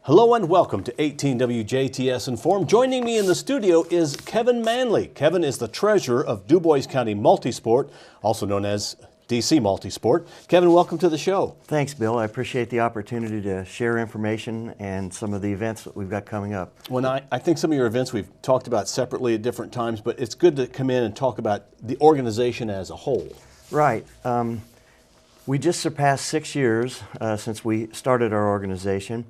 Hello and welcome to 18 WJTS-Inform. Joining me in the studio is Kevin Manley. Kevin is the treasurer of Dubois County MultiSport, also known as DC MultiSport. Kevin, welcome to the show. Thanks, Bill. I appreciate the opportunity to share information and some of the events that we've got coming up. When I think some of your events we've talked about separately at different times, but it's good to come in and talk about the organization as a whole. Right. We just surpassed 6 years since we started our organization.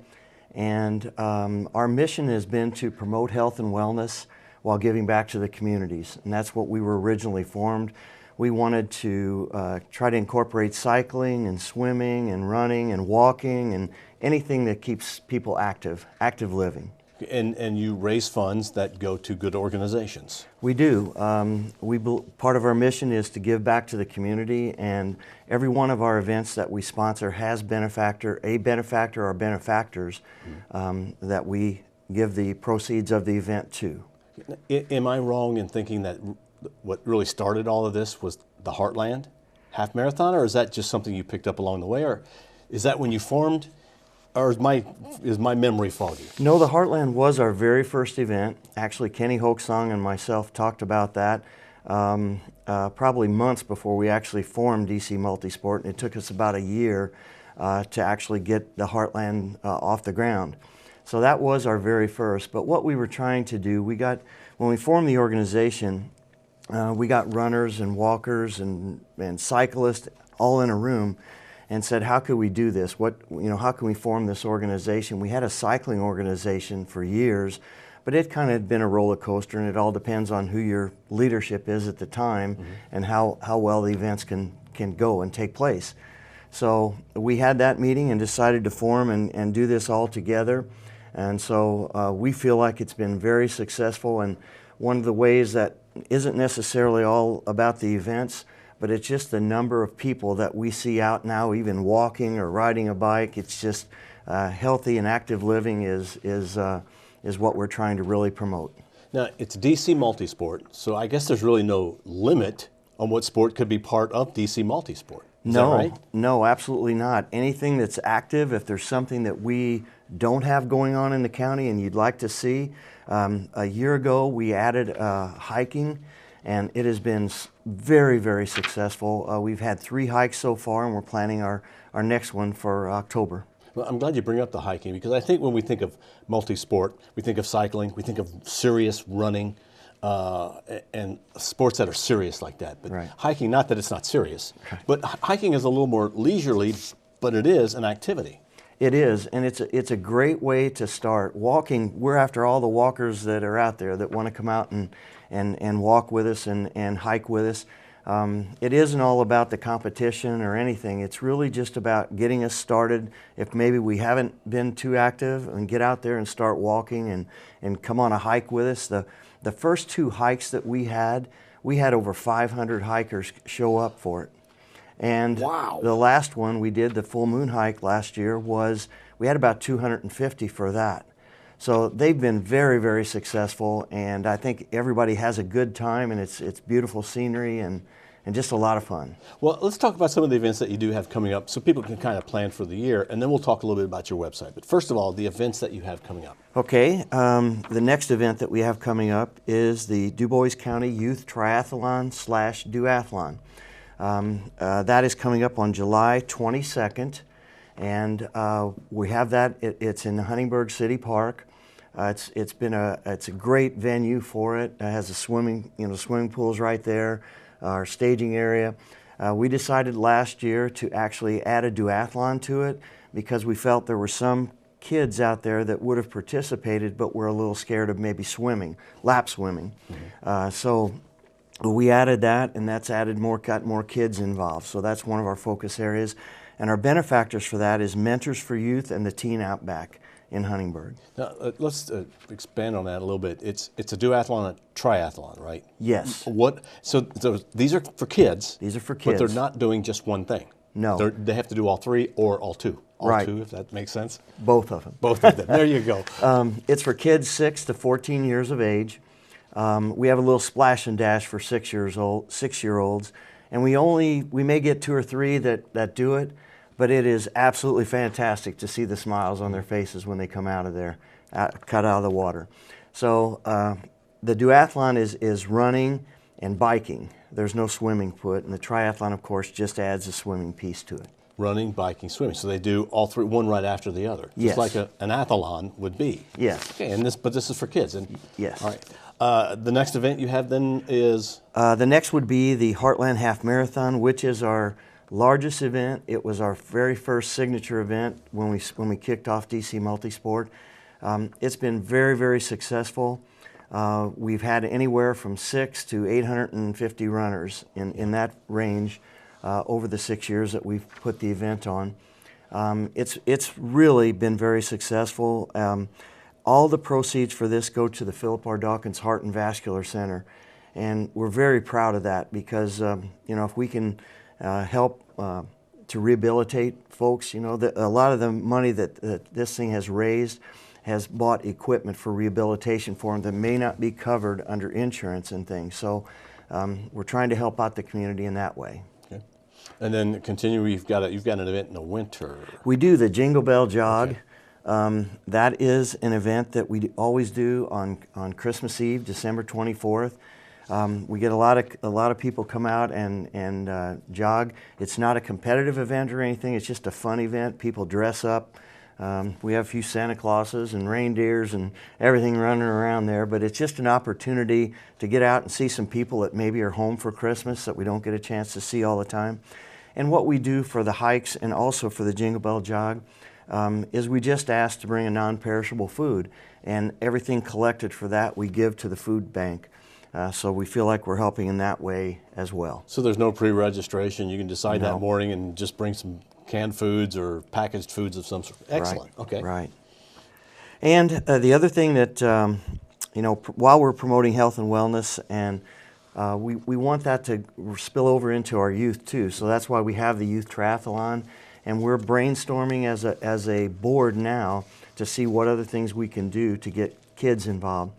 And our mission has been to promote health and wellness while giving back to the communities. And that's what we were originally formed. We wanted to try to incorporate cycling and swimming and running and walking and anything that keeps people active living. And you raise funds that go to good organizations. We do. Part of our mission is to give back to the community, and every one of our events that we sponsor has a benefactor or benefactors that we give the proceeds of the event to. Am I wrong in thinking that what really started all of this was the Heartland Half Marathon, or is that just something you picked up along the way, or is that when you formed? Or is my memory foggy? No, the Heartland was our very first event. Actually, Kenny Hoaxsong and myself talked about that probably months before we actually formed DC MultiSport, and it took us about a year to actually get the Heartland off the ground. So that was our very first. But what we were trying to do, when we formed the organization, we got runners and walkers and cyclists all in a room, and said, how could we do this? How can we form this organization? We had a cycling organization for years, but it kind of had been a roller coaster, and it all depends on who your leadership is at the time and how well the events can go and take place. So we had that meeting and decided to form and do this all together. And so we feel like it's been very successful, and one of the ways that isn't necessarily all about the events, but it's just the number of people that we see out now, even walking or riding a bike. It's just healthy and active living is what we're trying to really promote. Now, it's DC MultiSport, so I guess there's really no limit on what sport could be part of DC MultiSport. Is that right? No, absolutely not. Anything that's active, if there's something that we don't have going on in the county and you'd like to see. A year ago, we added hiking, and it has been very, very successful. We've had 3 hikes so far, and we're planning our next one for October. Well, I'm glad you bring up the hiking, because I think when we think of multi-sport, we think of cycling, we think of serious running, and sports that are serious like that. But right. Hiking, not that it's not serious, but hiking is a little more leisurely, but it is an activity. It is, and it's a great way to start. Walking, we're after all the walkers that are out there that want to come out and walk with us and hike with us. It isn't all about the competition or anything. It's really just about getting us started. If maybe we haven't been too active, and get out there and start walking and come on a hike with us. The first 2 hikes that we had over 500 hikers show up for it. And wow. The last one we did, the full moon hike last year, we had about 250 for that. So they've been very, very successful, and I think everybody has a good time, and it's beautiful scenery and just a lot of fun. Well, let's talk about some of the events that you do have coming up so people can kind of plan for the year, and then we'll talk a little bit about your website. But first of all, the events that you have coming up. Okay, the next event that we have coming up is the Dubois County Youth Triathlon/Duathlon. That is coming up on July 22nd, and we have that. It's in Huntingburg City Park. It's a great venue for it. It has a swimming pools right there, our staging area. We decided last year to actually add a duathlon to it because we felt there were some kids out there that would have participated but were a little scared of maybe lap swimming. So we added that, and that's got more kids involved. So that's one of our focus areas. And our benefactors for that is Mentors for Youth and the Teen Outback in Huntingburg. Now, let's expand on that a little bit. It's a duathlon, a triathlon, right? Yes. So these are for kids. These are for kids. But they're not doing just one thing. No. They have to do all 3 or all 2. All right. 2, if that makes sense. Both of them. Both of them. There you go. It's for kids 6 to 14 years of age. We have a little splash and dash for 6-year-olds, and we may get 2 or 3 that do it, but it is absolutely fantastic to see the smiles on their faces when they come out of there, cut out of the water. So the duathlon is running and biking. There's no swimming put, and the triathlon, of course, just adds a swimming piece to it. Running, biking, swimming. So they do all three, one right after the other. Yes. Just like an athlon would be. Yes. Okay, but this is for kids. And yes. All right. The next event you have then is? The next would be the Heartland Half Marathon, which is our largest event. It was our very first signature event when we kicked off DC MultiSport. It's been very, very successful. We've had anywhere from 600 to 850 runners in that range over the 6 years that we've put the event on. It's really been very successful. All the proceeds for this go to the Philip R. Dawkins Heart and Vascular Center, and we're very proud of that because you know, if we can help to rehabilitate folks, you know, a lot of the money that this thing has raised has bought equipment for rehabilitation for them that may not be covered under insurance and things. So we're trying to help out the community in that way. Okay. And then continue. You've got an event in the winter. We do the Jingle Bell Jog. Okay. That is an event that we always do on Christmas Eve, December 24th. We get a lot of people come out and jog. It's not a competitive event or anything. It's just a fun event. People dress up. We have a few Santa Clauses and reindeers and everything running around there, but it's just an opportunity to get out and see some people that maybe are home for Christmas that we don't get a chance to see all the time. And what we do for the hikes and also for the Jingle Bell Jog is we just ask to bring a non-perishable food, and everything collected for that we give to the food bank. So we feel like we're helping in that way as well. So there's no pre-registration. You can decide No. that morning and just bring some canned foods or packaged foods of some sort. Excellent. Right. Okay. Right. And the other thing that, you know, while we're promoting health and wellness, and we want that to spill over into our youth too. So that's why we have the youth triathlon, and we're brainstorming as a board now to see what other things we can do to get kids involved.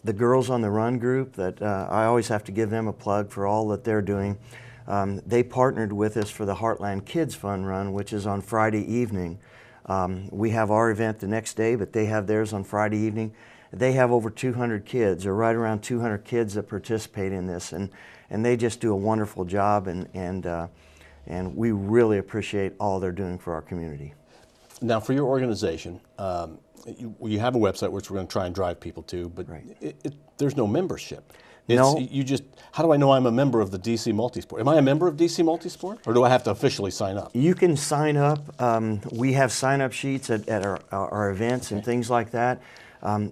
The Girls on the Run group, that I always have to give them a plug for all that they're doing. They partnered with us for the Heartland Kids Fun Run, which is on Friday evening. We have our event the next day, but they have theirs on Friday evening. They have over 200 kids, or right around 200 kids that participate in this, and they just do a wonderful job, and we really appreciate all they're doing for our community. Now, for your organization, you have a website which we're going to try and drive people to, but Right. there's no membership. No. How do I know I'm a member of the DC MultiSport? Am I a member of DC MultiSport, or do I have to officially sign up? You can sign up. We have sign-up sheets at our events and things like that.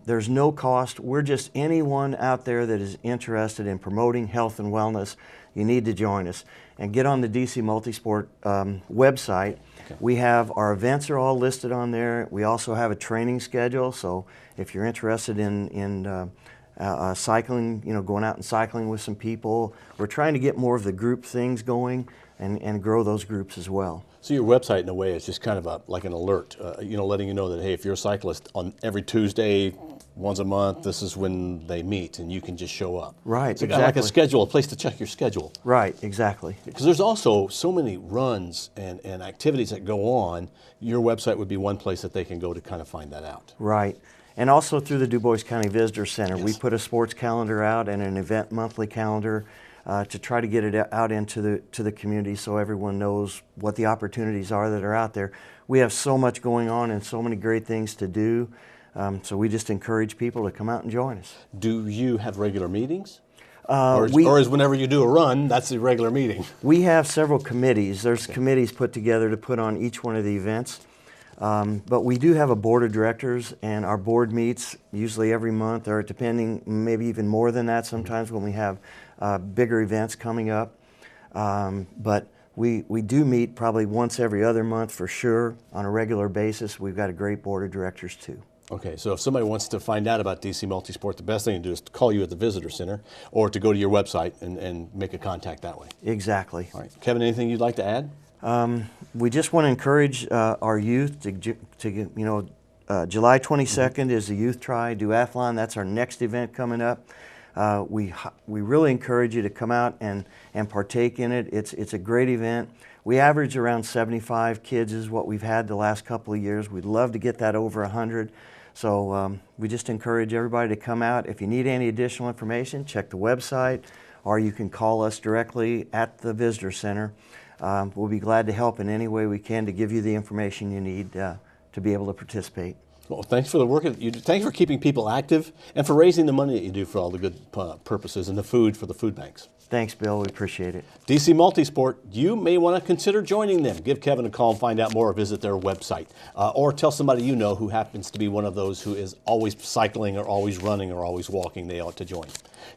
There's no cost. We're just anyone out there that is interested in promoting health and wellness, you need to join us. And get on the DC MultiSport website. Okay. We have our events are all listed on there. We also have a training schedule, so if you're interested in cycling, you know, going out and cycling with some people, we're trying to get more of the group things going and grow those groups as well. So your website, in a way, is just kind of like an alert, you know, letting you know that, hey, if you're a cyclist, on every Tuesday, once a month, this is when they meet, and you can just show up. Right, it's exactly. Like a schedule, a place to check your schedule. Right, exactly. Because there's also so many runs and activities that go on, your website would be one place that they can go to kind of find that out. Right. And also through the Dubois County Visitor Center, Yes. we put a sports calendar out and an event monthly calendar to try to get it out into the community so everyone knows what the opportunities are that are out there. We have so much going on and so many great things to do, so we just encourage people to come out and join us. Do you have regular meetings? Or is whenever you do a run, that's the regular meeting? We have several committees. There's committees put together to put on each one of the events. But we do have a board of directors, and our board meets usually every month, or depending, maybe even more than that sometimes when we have bigger events coming up. But we do meet probably once every other month for sure on a regular basis. We've got a great board of directors too. Okay, so if somebody wants to find out about DC MultiSport, the best thing to do is to call you at the Visitor Center or to go to your website and make a contact that way. Exactly. All right. Kevin, anything you'd like to add? We just want to encourage our youth to July 22nd is the Youth Tri Duathlon. That's our next event coming up. We really encourage you to come out and partake in it. It's a great event. We average around 75 kids is what we've had the last couple of years. We'd love to get that over 100. So we just encourage everybody to come out. If you need any additional information, check the website, or you can call us directly at the Visitor Center. We'll be glad to help in any way we can to give you the information you need to be able to participate. Well, thanks for the work that you do. Thanks for keeping people active and for raising the money that you do for all the good purposes and the food for the food banks. Thanks, Bill. We appreciate it. DC MultiSport, you may want to consider joining them. Give Kevin a call and find out more or visit their website. Or tell somebody you know who happens to be one of those who is always cycling or always running or always walking. They ought to join.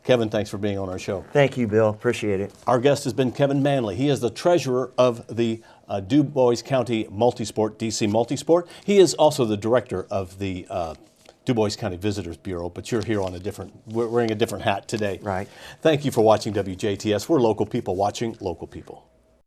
Kevin, thanks for being on our show. Thank you, Bill. Appreciate it. Our guest has been Kevin Manley. He is the treasurer of the Dubois County MultiSport, DC MultiSport. He is also the director of the Dubois County Visitors Bureau, but you're here on we're wearing a different hat today. Right. Thank you for watching WJTS. We're local people watching local people.